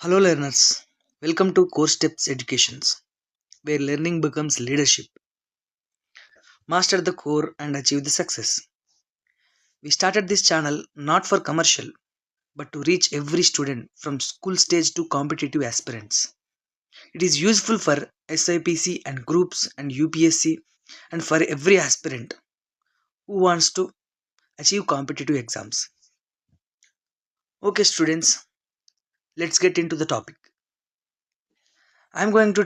Hello, learners. Welcome to Core Steps Educations, where learning becomes leadership. Master the core and achieve the success. We started this channel not for commercial, but to reach every student from school stage to competitive aspirants. It is useful for SIPC and groups and UPSC and for every aspirant who wants to achieve competitive exams. Okay, students, let's get into the topic. I'm going to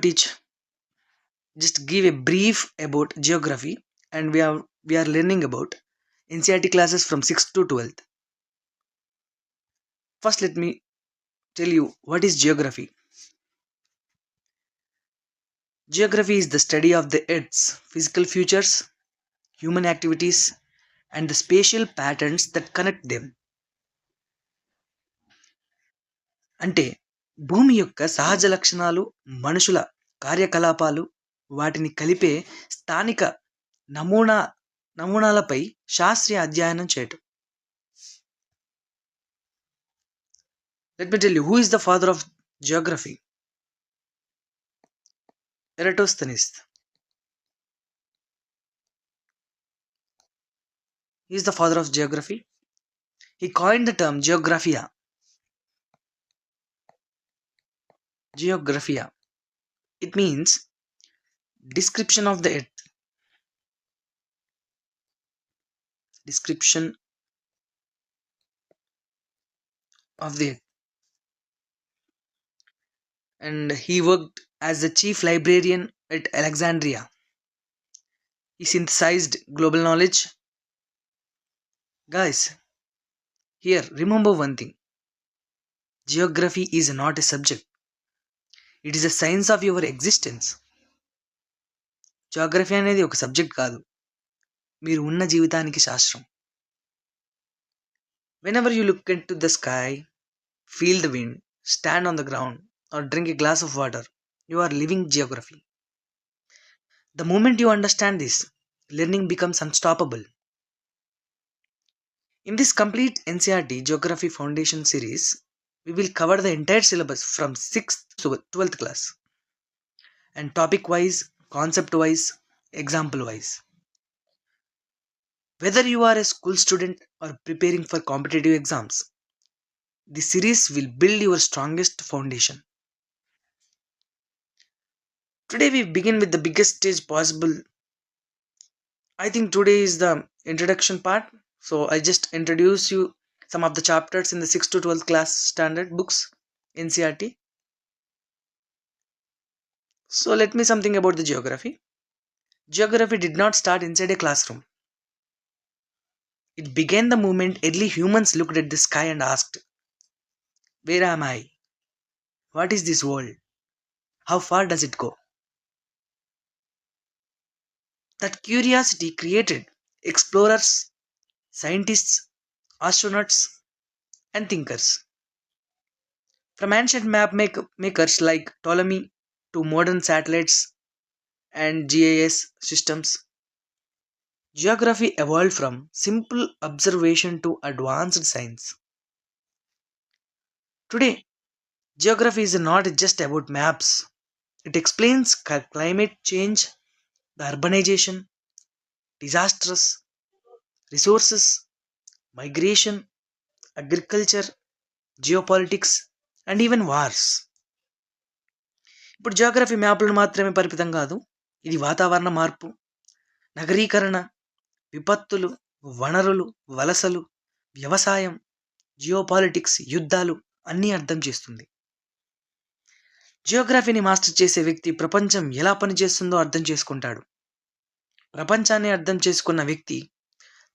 just give a brief about geography, and we are learning about NCERT classes from 6th to 12th. First, let me tell you what is geography. Geography is the study of the Earth's physical features, human activities, and the spatial patterns that connect them. అంటే భూమి యొక్క సహజ లక్షణాలు, మనుషుల కార్యకలాపాలు, వాటిని కలిపే స్థానిక నమూనా నమూనాలపై శాస్త్రీయ అధ్యయనం చేయటం. Let me tell you who is the father of geography. Eratosthenes. He is the father of geography. He coined the term geographia. Geographia. It means description of the earth. Description of the earth. And he worked as the chief librarian at Alexandria. He synthesized global knowledge. Guys, here remember one thing. Geography is not a subject. It is a science of your existence. Geography అనేది ఒక subject కాదు, మీరు ఉన్న జీవితానికి శాస్త్రం. Whenever you look into the sky, feel the wind, stand on the ground, or drink a glass of water, you are living geography. The moment you understand this, learning becomes unstoppable. In this complete NCERT Geography Foundation series, we will cover the entire syllabus from 6th to 12th class, and topic wise, concept wise, example wise. Whether you are a school student or preparing for competitive exams, this series will build your strongest foundation. Today we begin with the biggest stage possible. I think today is the introduction part, so I just introduce you some of the chapters in the 6th to 12th class standard books NCERT. So let me something about the geography. Geography did not start inside a classroom. It began the moment early humans looked at the sky and asked, where am I? What is this world? How far does it go? That curiosity created explorers, scientists, astronauts, and thinkers. From ancient makers like Ptolemy to modern satellites and GIS systems, geography evolved from simple observation to advanced science. Today, geography is not just about maps. It explains climate change, the urbanization, disasters, resources, migration, agriculture, geopolitics, and even wars. ఇప్పుడు Geography మ్యాప్లను మాత్రమే పరిమితం కాదు, ఇది వాతావరణ మార్పు, నగరీకరణ, విపత్తులు, వనరులు, వలసలు, వ్యవసాయం, జియోపాలిటిక్స్, యుద్ధాలు అన్నీ అర్థం చేస్తుంది. జియోగ్రఫీని మాస్టర్ చేసే వ్యక్తి ప్రపంచం ఎలా పనిచేస్తుందో అర్థం చేసుకుంటాడు. ప్రపంచాన్ని అర్థం చేసుకున్న వ్యక్తి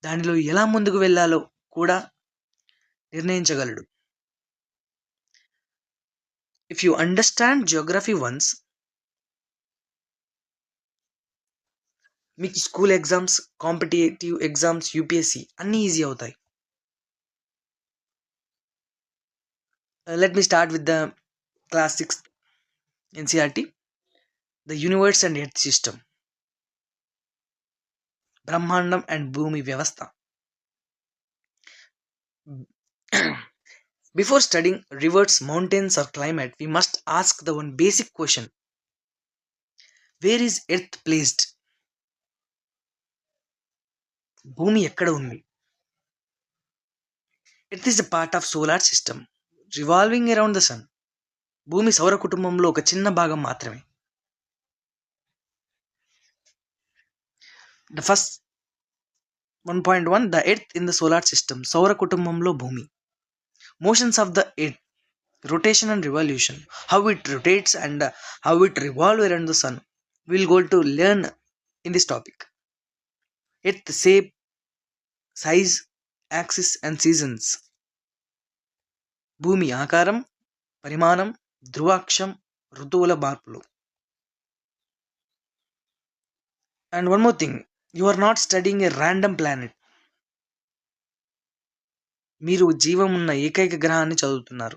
దానిలో ఎలా ముందుకు వెళ్ళాలో కూడా నిర్ణయించగలడు. If you understand geography once, మీకు school exams, competitive exams, UPSC అన్నీ ఈజీ అవుతాయి. Let me start with the class 6 NCERT, the universe and earth system, బ్రహ్మాండం అండ్ భూమి వ్యవస్థ. Before studying rivers, mountains, or climate, we must ask the one basic question: where is Earth placed? భూమి ఎక్కడ ఉంది? Earth is a part of solar system, revolving around the sun. భూమి సౌర కుటుంబంలో ఒక చిన్న భాగం మాత్రమే. The first 1.1, the Earth in the solar system. సౌర కుటుంబంలో భూమి. Motions of the Earth, rotation and revolution, how it rotates and how it revolves around the sun. We'll go to learn in this topic. Earth shape, size, axis and seasons. భూమి ఆకారం, పరిమాణం, ధ్రువాక్షం, ఋతువుల మార్పులు. And one more thing, you are not studying a random planet. మీరు జీవం ఉన్న ఏకైక గ్రహాన్ని చదువుతున్నారు.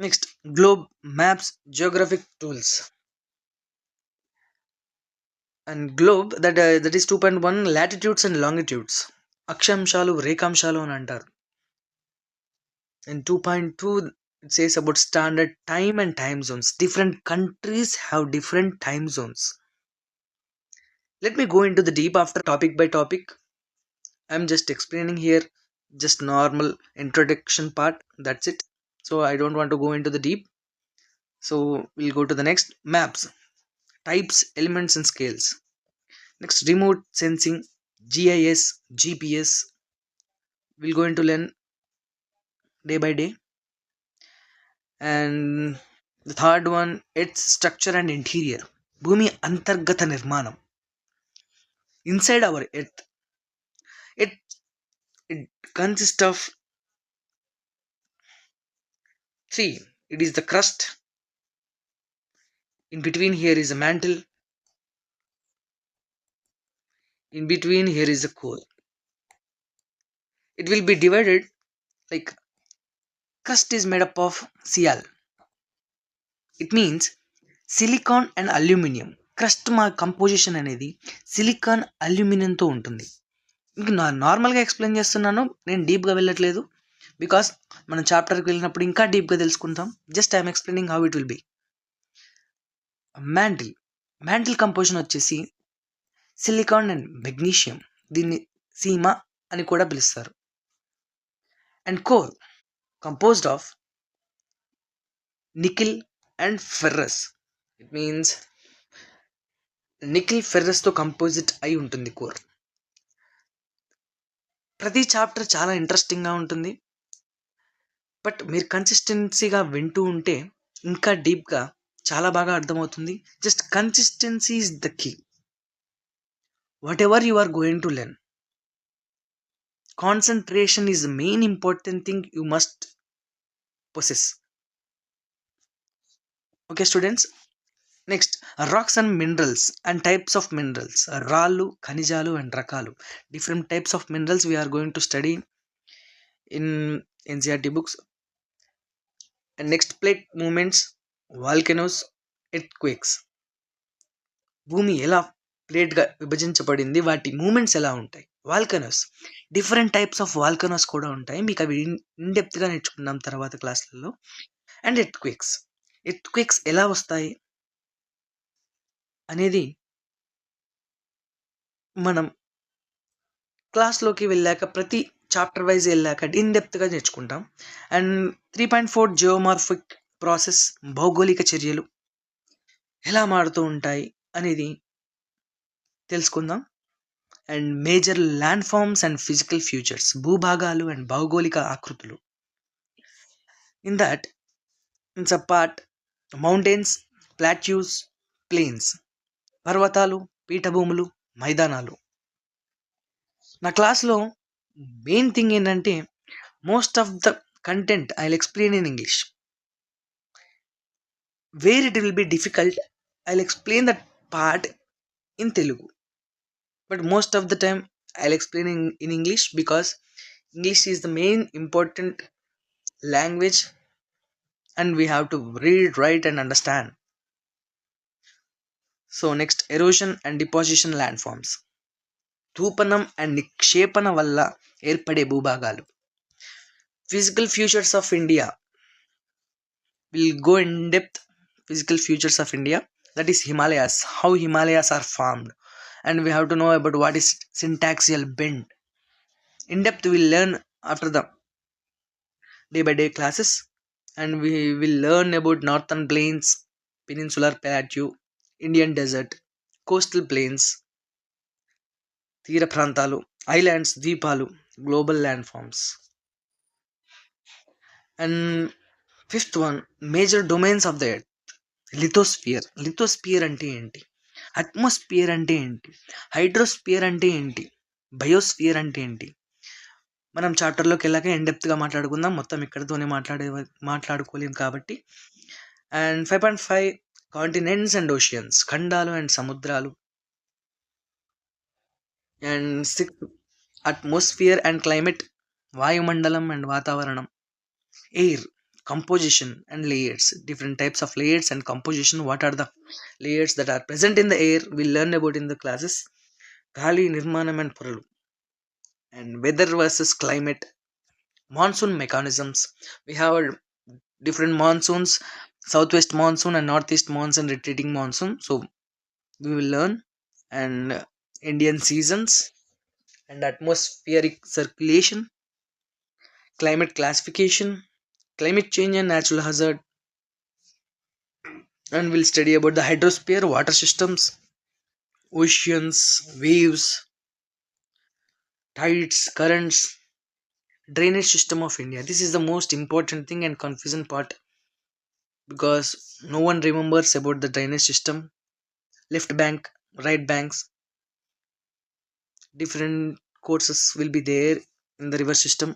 Next, globe, maps, geographic tools. And globe that is 2.1, latitudes and longitudes. అక్షాంశాలు, రేఖాంశాలు అని అంటారు. And 2.2, it says about standard time and time zones. Different countries have different time zones. Let me go into the deep after topic by topic. I'm just explaining here just normal introduction part, that's it. So I don't want to go into the deep. So we'll go to the next. Maps, types, elements and scales. Next, remote sensing, GIS, GPS. We'll go into learn day by day. And the third one, its structure and interior. భూమి అంతర్గత నిర్మాణం. Inside our earth, it consists of three. It is the crust. In between here is a mantle. In between here is a core. It will be divided like crust is made up of Cl. It means silicon and aluminum. Crust మా composition అనేది silicon అల్యూమినియంతో ఉంటుంది. ఇంక నార్మల్గా explain చేస్తున్నాను, నేను డీప్గా వెళ్ళట్లేదు. Because మనం చాప్టర్కి వెళ్ళినప్పుడు ఇంకా డీప్గా తెలుసుకుంటాం. Just I'm explaining how it will be. Mantle composition వచ్చేసి సిలికాన్ అండ్ మెగ్నీషియం, దీన్ని సీమ అని కూడా పిలుస్తారు. And core composed of nickel and ferrous. It means nickel ఫెర్రస్తో కంపోజిట్ అయి ఉంటుంది కోర్. ప్రతి చాప్టర్ చాలా ఇంట్రెస్టింగ్గా ఉంటుంది, బట్ మీరు కన్సిస్టెన్సీగా వింటూ ఉంటే ఇంకా డీప్గా చాలా బాగా అర్థమవుతుంది. Just consistency is the key. Whatever you are going to learn, concentration is the main important thing you must possess. Okay students, next rocks and minerals and types of minerals. రాళ్ళు, ఖనిజాలు and రకాలు. Different types of minerals we're going to study in NCERT books. And next, plate movements, volcanoes, earthquakes. భూమి ఎలా ప్లేట్గా విభజించబడింది, వాటి movements ఎలా ఉంటాయి. Volcanoes, different types of volcanoes కూడా ఉంటాయి, మీకు అవి ఇన్డెప్త్గా నేర్చుకున్నాం తర్వాత క్లాసులలో. అండ్ ఎర్త్క్వేక్స్ ఎలా వస్తాయి అనేది మనం క్లాస్లోకి వెళ్ళాక, ప్రతి చాప్టర్ వైజ్ వెళ్ళాక ఇన్డెప్త్గా నేర్చుకుంటాం. అండ్ 3.4, జియోమార్ఫిక్ ప్రాసెస్, భౌగోళిక చర్యలు ఎలా మారుతూ ఉంటాయి అనేది తెలుసుకుందాం. And major landforms and physical features, భూభాగాలు అండ్ భౌగోళిక ఆకృతులు. In that it's a part mountains, plateaus, plains, పర్వతాలు, పీఠభూములు, మైదానాలు. నా క్లాస్లో మెయిన్ థింగ్ ఏంటంటే, most of the content I will explain in English. Where it will be difficult, I will explain that part in Telugu. But most of the time I'll explain in English, because English is the main important language and we have to read, write and understand. So next, erosion and deposition landforms. ధూపనం and నిక్షేపణ వల్ల ఏర్పడే భూభాగాలు. Physical features of India. We'll go in depth physical features of India, that is Himalayas, how Himalayas are formed, and we have to know about what is syntaxial bend. In depth we'll learn after the day by day classes, and we will learn about northern plains, peninsular plateau, Indian desert, coastal plains, తీర ప్రాంతాలు, islands, ద్వీపాలు, global landforms. And fifth one, major domains of the earth. Lithosphere అంటే ఏంటి, atmosphere అంటే ఏంటి, hydrosphere అంటే ఏంటి, biosphere అంటే ఏంటి, మనం చాప్టర్లోకి వెళ్ళాక గా మాట్లాడుకుందాం. మొత్తం ఇక్కడితోనే మాట్లాడుకోలేం కాబట్టి. అండ్ 5.5, కాంటినెంట్స్ అండ్ ఓషియన్స్, ఖండాలు అండ్ సముద్రాలు. అండ్ 6, అట్మాస్ఫియర్ అండ్ క్లైమేట్, వాయుమండలం అండ్ వాతావరణం. Air, composition and layers, different types of layers and composition. What are the layers that are present in the air, we'll learn about in the classes. Gali, nirmanam and puralu. And weather versus climate, monsoon mechanisms. We have different monsoons, southwest monsoon and northeast monsoon, retreating monsoon, so we will learn. And Indian seasons and atmospheric circulation, climate classification, climate change and natural hazard. And we'll study about the hydrosphere, water systems, oceans, waves, tides, currents, drainage system of India. This is the most important thing and confusion part, because no one remembers about the drainage system. Left bank, right banks, different courses will be there in the river system.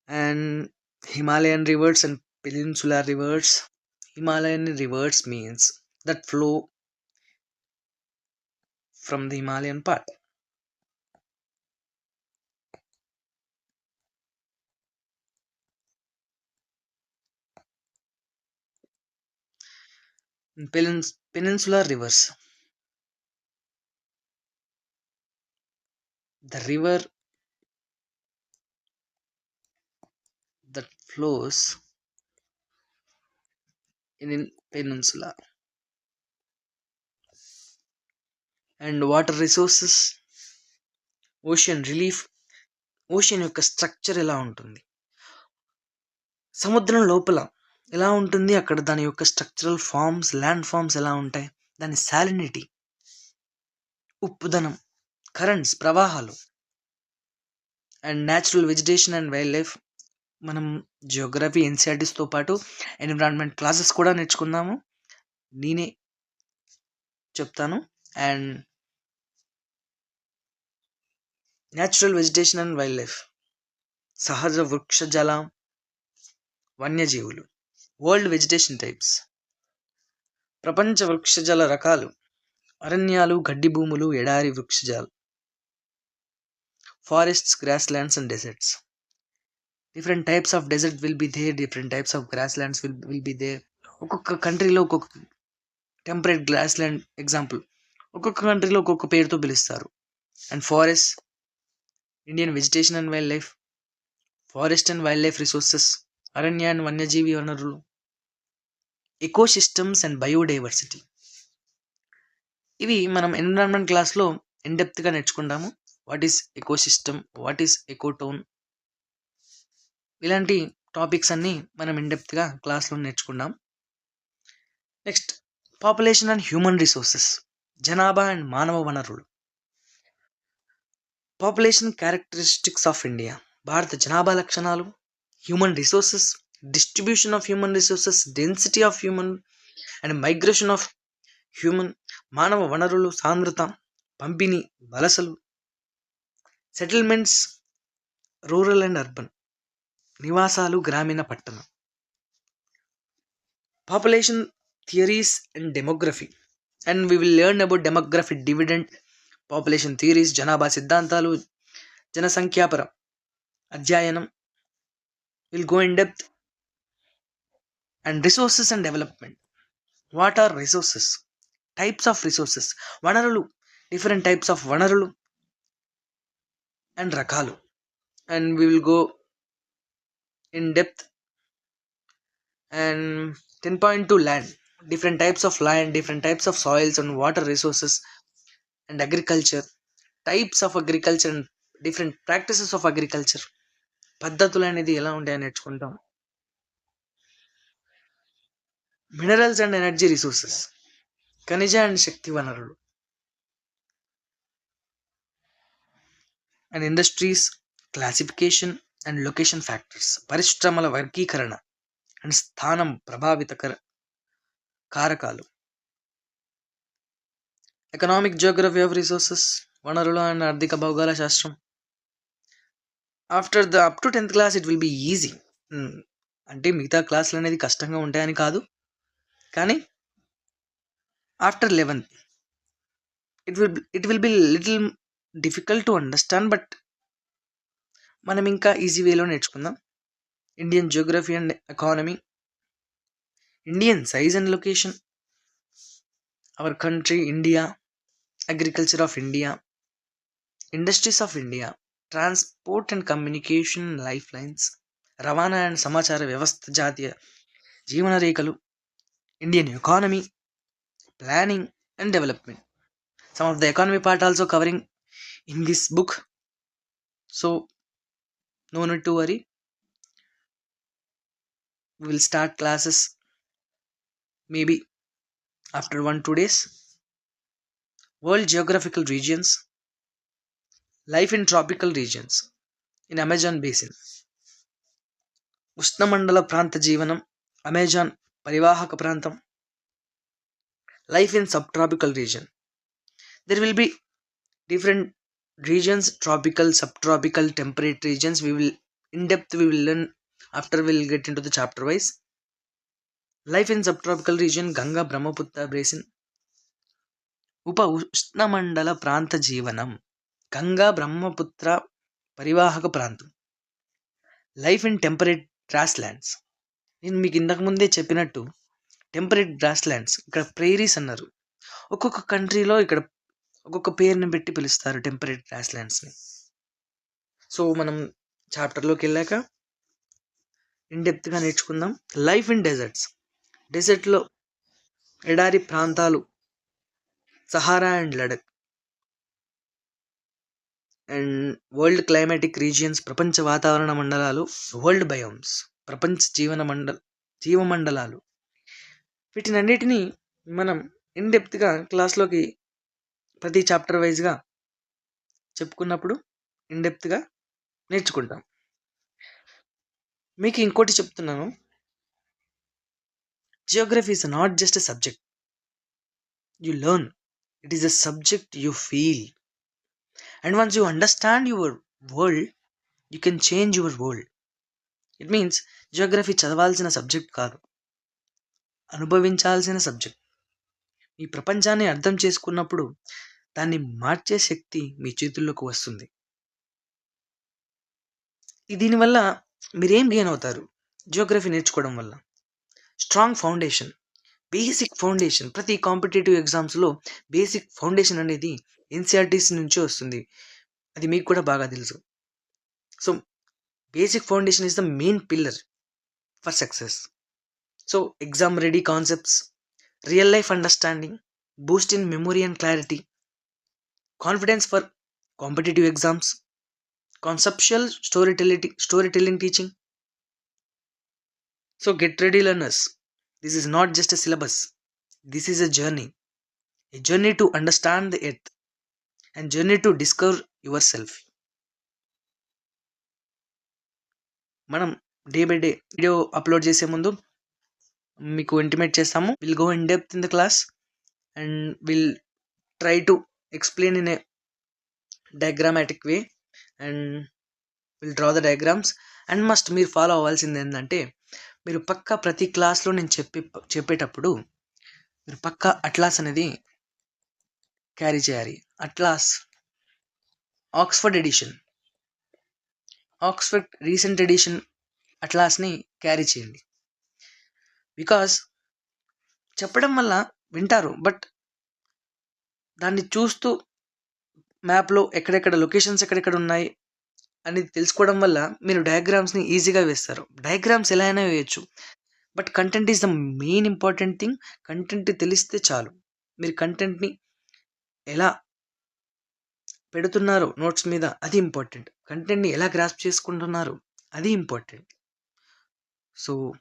And Himalayan rivers and peninsular rivers. Himalayan rivers means that flow from the Himalayan part. Peninsular rivers, the river that flows in peninsula. And water resources, ocean relief. Ocean యొక్క structure ఎలా ఉంటుంది, సముద్రం లోపల ఎలా ఉంటుంది, అక్కడ దాని యొక్క స్ట్రక్చరల్ ఫార్మ్స్, ల్యాండ్ ఫార్మ్స్ ఎలా ఉంటాయి, దాని సాలినిటీ, ఉప్పుదనం, కరెంట్స్, ప్రవాహాలు. And natural vegetation and wildlife. మనం జియోగ్రఫీ ఎన్సీఆర్టీస్తో పాటు ఎన్విరాన్మెంట్ క్లాసెస్ కూడా నేర్చుకున్నాము, నేనే చెప్తాను. And natural vegetation and wildlife, సహజ వృక్షజల వన్యజీవులు. వరల్డ్ వెజిటేషన్ టైప్స్, ప్రపంచ వృక్షజల రకాలు, అరణ్యాలు, గడ్డి భూములు, ఎడారి వృక్షజాలు. Forests, grasslands and deserts. Different types of desert will be there, different types of grasslands will be there. ఒక్కొక్క కంట్రీలో ఒక్కొక్క టెంపరేట్ గ్రాస్ ల్యాండ్ ఎగ్జాంపుల్, ఒక్కొక్క కంట్రీలో ఒక్కొక్క పేరుతో పిలుస్తారు. And forest, Indian vegetation and wildlife, forest and wildlife resources, అరణ్య and వన్యజీవి వనరులు. Ecosystems and biodiversity. ఇవి మనం ఎన్విరాన్మెంట్ క్లాస్లో ఇన్డెప్త్గా నేర్చుకుంటాము. What is ecosystem, what is ecotone, ఇలాంటి టాపిక్స్ అన్నీ మనం ఇన్డెప్త్గా క్లాస్లో నేర్చుకుందాం. Next, population and human resources, జనాభా అండ్ మానవ వనరులు. పాపులేషన్ క్యారెక్టరిస్టిక్స్ ఆఫ్ ఇండియా, భారత జనాభా లక్షణాలు. Human resources, distribution of human resources, density of human and migration of human. మానవ వనరులు, సాంద్రత, పంపిణీ, వలసలు. సెటిల్మెంట్స్, రూరల్ అండ్ అర్బన్, నివాసాలు, గ్రామీణ, పట్టణం. Population theories and demography, and we will learn about demography dividend, population theories, జనాభా సిద్ధాంతాలు, జనసంఖ్యాపర అధ్యయనం. Will go in depth. And resources and development. What are resources, types of resources, వనరులు, different types of వనరులు. And రకాలు. And we will go in depth. And 10.2 land, different types of land, different types of soils and water resources, and agriculture, types of agriculture and different practices of agriculture, పద్ధతులు అనేది ఎలా ఉంటాయని నేర్చుకుంటాం. Minerals and energy resources, ఖనిజ and శక్తి వనరులు, and industries, classification and location factors, పరిశ్రమల వర్గీకరణ and స్థానం ప్రభావిత కారకాలు, ఎకనామిక్ జియోగ్రఫీ ఆఫ్ రిసోర్సెస్, వనరులు అండ్ ఆర్థిక భౌగోళ శాస్త్రం. After the up to 10th class it will be easy. అంటే మిగతా క్లాసులు అనేది కష్టంగా ఉంటాయని కాదు, కానీ after 11th it will be little difficult to understand, but మనం ఇంకా ఈజీ వేలో నేర్చుకుందాం. Indian Geography and economy, Indian size and location, our country India, agriculture of India, industries of India, transport and communication life lines, రవాణా and సమాచార వ్యవస్థ, జాతీయ జీవన రేఖలు, Indian economy, planning and development. Some of the economy part also covering in this book, so no need to worry. We will start classes maybe after 1-2 days. World geographical regions, life in tropical regions, in Amazon basin, ఉష్ణమండల ప్రాంత జీవనం, Amazon పరివాహక ప్రాంతం, life in subtropical region. There will be different regions, tropical, subtropical, temperate regions. We will in depth we will learn after we will get into the chapter wise. Life in subtropical region, Ganga Brahmaputra basin, ఉప ఉష్ణమండల ప్రాంత జీవనం, గంగా బ్రహ్మపుత్ర పరివాహక ప్రాంతం, life in temperate grass lands. నేను మీకు ఇంతకు ముందే చెప్పినట్టు టెంపరేట్ గ్రాస్ ల్యాండ్స్, ఇక్కడ ప్రైరీస్ అన్నారు. ఒక్కొక్క కంట్రీలో ఇక్కడ ఒక్కొక్క పేరుని పెట్టి పిలుస్తారు టెంపరేట్ గ్రాస్ ల్యాండ్స్ని. సో మనం చాప్టర్లోకి వెళ్ళాక ఇన్ డెప్త్గా నేర్చుకుందాం. లైఫ్ ఇన్ డెజర్ట్స్, డెజర్ట్లో ఎడారి ప్రాంతాలు, Sahara and Ladakh. And world climatic regions, ప్రపంచ వాతావరణ మండలాలు, వరల్డ్ బయోమ్స్, ప్రపంచ జీవమండలాలు. వీటినన్నిటినీ మనం ఇన్ డెప్త్గా క్లాస్లోకి ప్రతి చాప్టర్ వైజ్గా చెప్పుకున్నప్పుడు ఇన్ డెప్త్గా నేర్చుకుంటాం. మీకు ఇంకోటి చెప్తున్నాను, Geography is not just a subject you learn, it is a subject you feel. And once you understand your world, you can change your world. It means Geography చదవాల్సిన subject కాదు, అనుభవించాల్సిన subject. ఈ ప్రపంచాన్ని అర్థం చేసుకున్నప్పుడు దాన్ని మార్చే శక్తి మీ చేతుల్లోకి వస్తుంది. దీనివల్ల మీరేం గెయిన్ అవుతారు జియోగ్రఫీ నేర్చుకోవడం వల్ల? Strong foundation, basic foundation. ప్రతి కాంపిటేటివ్ ఎగ్జామ్స్లో బేసిక్ ఫౌండేషన్ అనేది ఎన్సీఆర్టీసీ నుంచి వస్తుంది, అది మీకు కూడా బాగా తెలుసు. So basic foundation is the main pillar for success. So exam ready concepts, real life understanding, Boost in memory and clarity, confidence for competitive exams, conceptual storytelling teaching. So get ready learners, this is not just a syllabus, this is a journey to understand the earth and journey to discover yourself. మనం day by day video upload చేసే ముందు మీకు intimate చేస్తాము, will go in depth in the class and will try to explain in a diagrammatic way and will draw the diagrams. And must మీరు follow అవ్వాల్సింది ఏంటంటే, మీరు పక్కా ప్రతి క్లాస్లో నేను చెప్పేటప్పుడు మీరు పక్కా అట్లాస్ అనేది క్యారీ చేయాలి. అట్లాస్, ఆక్స్ఫర్డ్ రీసెంట్ ఎడిషన్ అట్లాస్ని క్యారీ చేయండి. బికాస్ చెప్పడం వల్ల వింటారు, బట్ దాన్ని చూస్తూ మ్యాప్లో ఎక్కడెక్కడ లొకేషన్స్ ఎక్కడెక్కడ ఉన్నాయి అనేది తెలుసుకోవడం వల్ల మీరు డయాగ్రామ్స్ని ఈజీగా వేస్తారు. డయాగ్రామ్స్ ఎలా అయినా వేయచ్చు. But content is the main important thing. Content తెలిస్తే చాలు. మీరు కంటెంట్ని ఎలా పెడుతున్నారు నోట్స్ మీద అది ఇంపార్టెంట్. కంటెంట్ని ఎలా గ్రాస్ప్ చేసుకుంటున్నారు అది important. So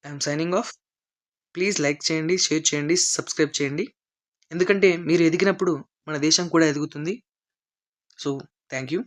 I'm signing off. Please like చేయండి, షేర్ చేయండి, సబ్స్క్రైబ్ చేయండి. ఎందుకంటే మీరు ఎదిగినప్పుడు మన దేశం కూడా ఎదుగుతుంది. So thank you.